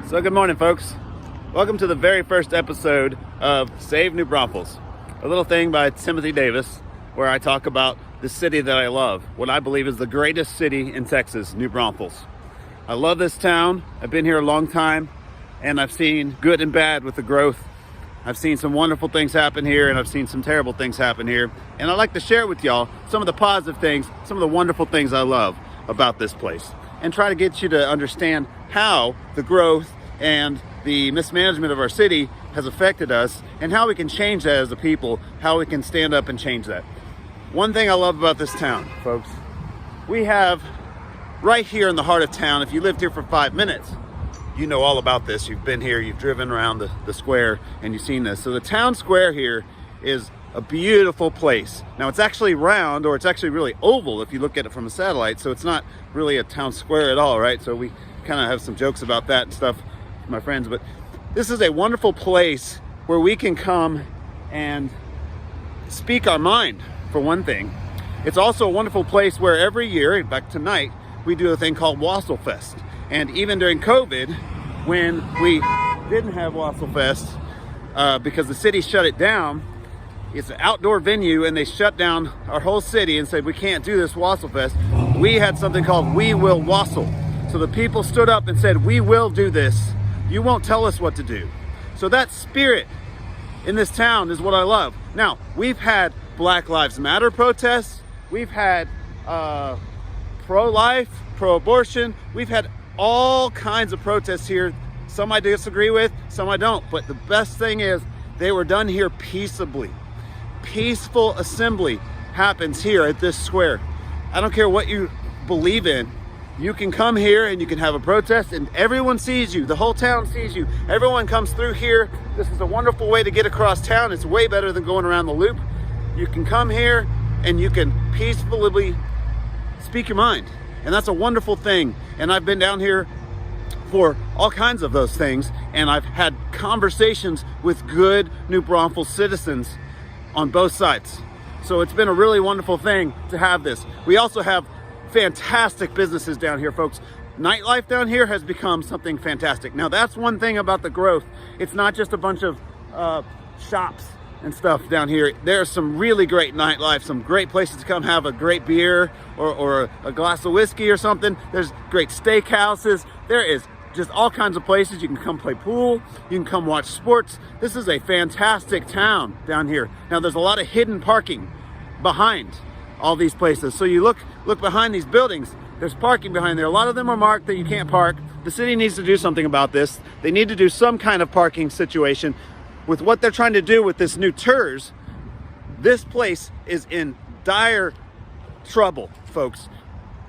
So good morning, folks. Welcome to the very first episode of Save New Braunfels, a little thing by Timothy Davis, where I talk about the city that I love, what I believe is the greatest city in Texas, New Braunfels. I love this town. I've been here a long time, and I've seen good and bad with the growth. I've seen some wonderful things happen here, and I've seen some terrible things happen here. And I'd like to share with y'all some of the positive things, some of the wonderful things I love about this place, and try to get you to understand how the growth and the mismanagement of our city has affected us and how we can change that as a people, how we can stand up and change that. One thing I love about this town, folks, we have right here in the heart of town, if you lived here for 5 minutes, you know all about this. You've been here, you've driven around the square, and you've seen this. So the town square here is a beautiful place. Now it's actually round, or it's actually really oval if you look at it from a satellite, so it's not really a town square at all, right? So we kind of have some jokes about that and stuff, my friends, but this is a wonderful place where we can come and speak our mind, for one thing. It's also a wonderful place where every year, in fact tonight, we do a thing called Wassail Fest. And even during COVID, when we didn't have Wassail Fest, because the city shut it down, it's an outdoor venue and they shut down our whole city and said, we can't do this Wassail Fest. We had something called We Will Wassail. So the people stood up and said, we will do this. You won't tell us what to do. So that spirit in this town is what I love. Now, we've had Black Lives Matter protests. We've had pro-life, pro-abortion. We've had all kinds of protests here. Some I disagree with, some I don't. But the best thing is they were done here peaceably. Peaceful assembly happens here at this square. I don't care what you believe in. You can come here and you can have a protest and everyone sees you. The whole town sees you. Everyone comes through here. This is a wonderful way to get across town. It's way better than going around the loop. You can come here and you can peacefully speak your mind. And that's a wonderful thing. And I've been down here for all kinds of those things. And I've had conversations with good New Braunfels citizens on both sides. So it's been a really wonderful thing to have this. We also have fantastic businesses down here, folks. Nightlife down here has become something fantastic. Now that's one thing about the growth. It's not just a bunch of shops and stuff down here. There's some really great nightlife, some great places to come have a great beer or a glass of whiskey or something. There's great steakhouses. There is just all kinds of places. You can come play pool. You can come watch sports. This is a fantastic town down here. Now there's a lot of hidden parking behind all these places. So you look behind these buildings, there's parking behind there. A lot of them are marked that you can't park. The city needs to do something about this. They need to do some kind of parking situation. With what they're trying to do with this new TERS, this place is in dire trouble, folks,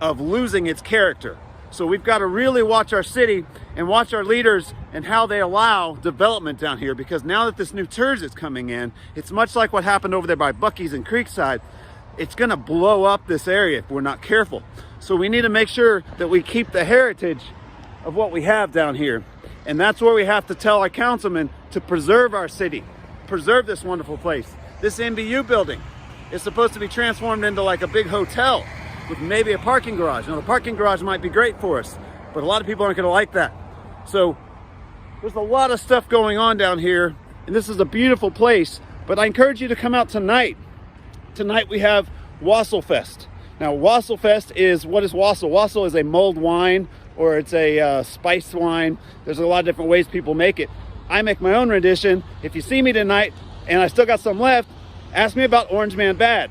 of losing its character. So we've got to really watch our city and watch our leaders and how they allow development down here, because now that this new TERS is coming in, it's much like what happened over there by Buc-ee's and Creekside. It's gonna blow up this area if we're not careful. So we need to make sure that we keep the heritage of what we have down here. And that's where we have to tell our councilmen to preserve our city, preserve this wonderful place. This MBU building is supposed to be transformed into like a big hotel with maybe a parking garage. Now the parking garage might be great for us, but a lot of people aren't gonna like that. So there's a lot of stuff going on down here, and this is a beautiful place, but I encourage you to come out tonight. Tonight we have Wassail Fest. Now Wassail Fest is, what is Wassail? Wassail is a mulled wine, or it's a spiced wine. There's a lot of different ways people make it. I make my own rendition. If you see me tonight and I still got some left, ask me about Orange Man Bad.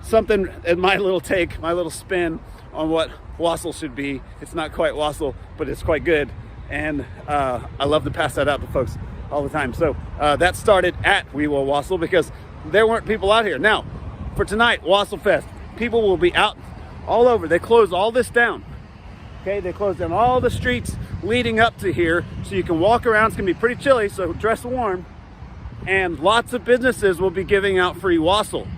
Something in my little take, my little spin on what Wassail should be. It's not quite Wassail, but it's quite good. And I love to pass that out to folks all the time. So that started at We Will Wassail because there weren't people out here. Now, for tonight, Wassail Fest, people will be out all over. They close all this down. Okay, they close down all the streets leading up to here so you can walk around. It's gonna be pretty chilly, so dress warm. And lots of businesses will be giving out free Wassail.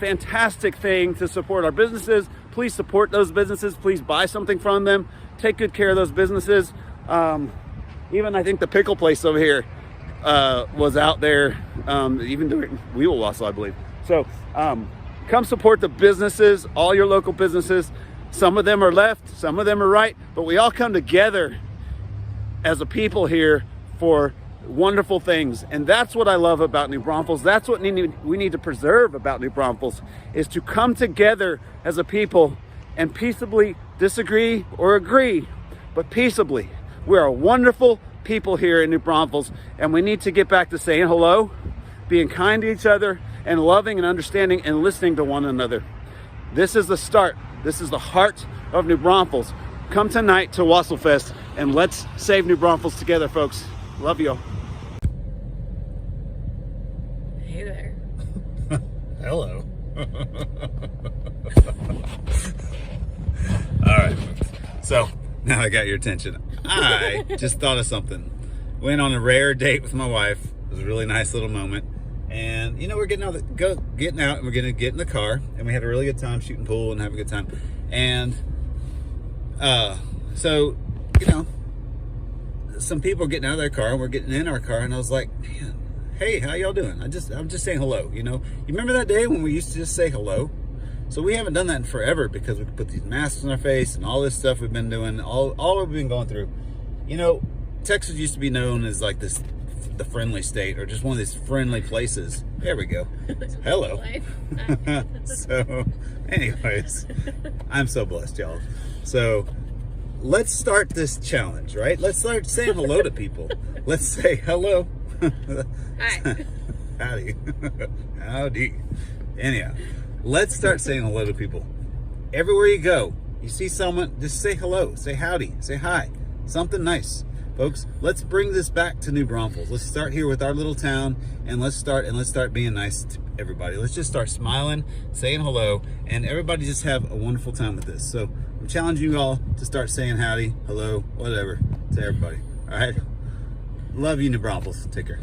Fantastic thing to support our businesses. Please support those businesses. Please buy something from them. Take good care of those businesses. Even I think the pickle place over here was out there, even during We Will Wassail, I believe. So come support the businesses, all your local businesses. Some of them are left, some of them are right, but we all come together as a people here for wonderful things. And that's what I love about New Braunfels. That's what we need to preserve about New Braunfels, is to come together as a people and peaceably disagree or agree, but peaceably. We're a wonderful people here in New Braunfels, and we need to get back to saying hello, being kind to each other, and loving and understanding and listening to one another. This is the start. This is the heart of New Braunfels. Come tonight to Wassail Fest, and let's save New Braunfels together, folks. Love you all. Hey there. Hello. All right. So now I got your attention. I just thought of something. Went on a rare date with my wife. It was a really nice little moment. And you know, we're getting out and we're gonna get in the car, and we had a really good time shooting pool and having a good time. And so, you know, some people are getting out of their car and we're getting in our car, and I was like, man, hey, how y'all doing? I'm just saying hello. You know, you remember that day when we used to just say hello? So we haven't done that in forever because we put these masks on our face and all this stuff we've been doing, all we've been going through. You know, Texas used to be known as like the friendly state, or just one of these friendly places. There we go. Hello. So anyways, I'm so blessed, y'all. So let's start this challenge, right? Let's start saying hello to people. Let's say hello. Hi. Howdy. Howdy. Anyhow, let's start saying hello to people. Everywhere you go, you see someone, just say hello, say howdy, say hi, something nice. Folks, let's bring this back to New Braunfels. Let's start here with our little town, and let's start being nice to everybody. Let's just start smiling, saying hello, and everybody just have a wonderful time with this. So I'm challenging you all to start saying howdy, hello, whatever to everybody. All right. Love you, New Braunfels. Take care.